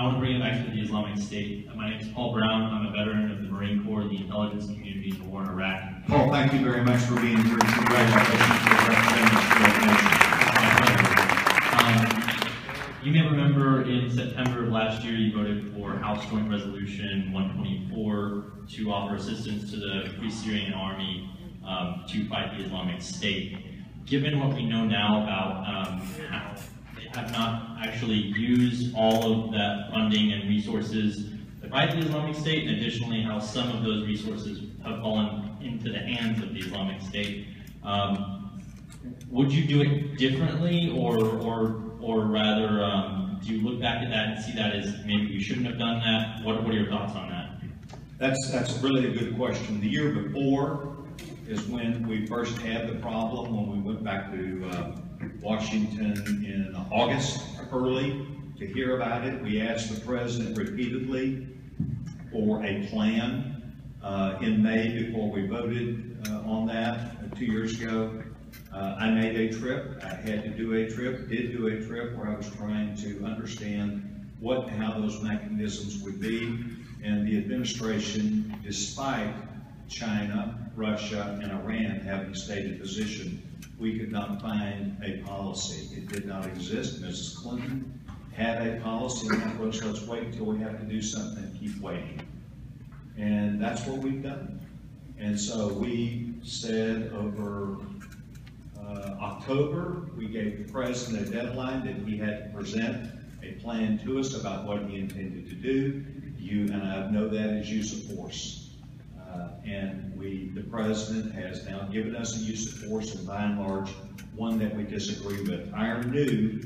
I want to bring it back to the Islamic State. My name is Paul Brown. I'm a veteran of the Marine Corps, the intelligence community, the war in Iraq. Paul, thank you very much for being here. Congratulations for representing us. You may remember in September of last year, you voted for House Joint Resolution 124 to offer assistance to the Free Syrian Army to fight the Islamic State. Given what we know now about how they have not actually used all of that funding and resources to fight the Islamic State, and additionally how some of those resources have fallen into the hands of the Islamic State, would you do it differently, or rather, do you look back at that and see that as maybe we shouldn't have done that? What are your thoughts on that? That's really a good question. The year before is when we first had the problem, when we went back to Washington in August early to hear about it. We asked the president repeatedly for a plan in May before we voted on that 2 years ago. I made a trip. I had to do a trip, did do a trip where I was trying to understand how those mechanisms would be. And the administration, despite China, Russia, and Iran having stated position, we could not find a policy. It did not exist. Mrs. Clinton had a policy, and that was, let's wait until we have to do something and keep waiting. And that's what we've done. And so we said over October, we gave the president a deadline that he had to present a plan to us about what he intended to do. You and I know that as use of force. And the president has now given us a use of force, and by and large, one that we disagree with. Our new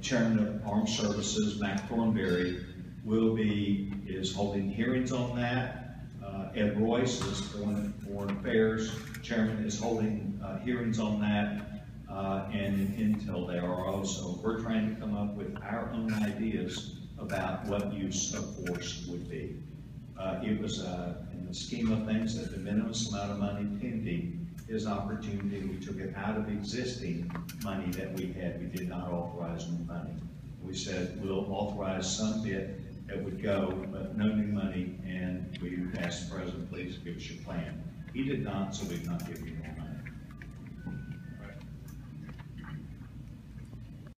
Chairman of Armed Services, Mac Thornberry, is holding hearings on that. Ed Royce, as Foreign Affairs Chairman, is holding hearings on that, and in Intel they are also. We're trying to come up with our own ideas about what use of force would be. It was, in the scheme of things, a de minimis amount of money pending his opportunity. We took it out of existing money that we had. We did not authorize new money. We said we'll authorize some bit that would go, but no new money, and we asked the president, please give us your plan. He did not, so we've not given you more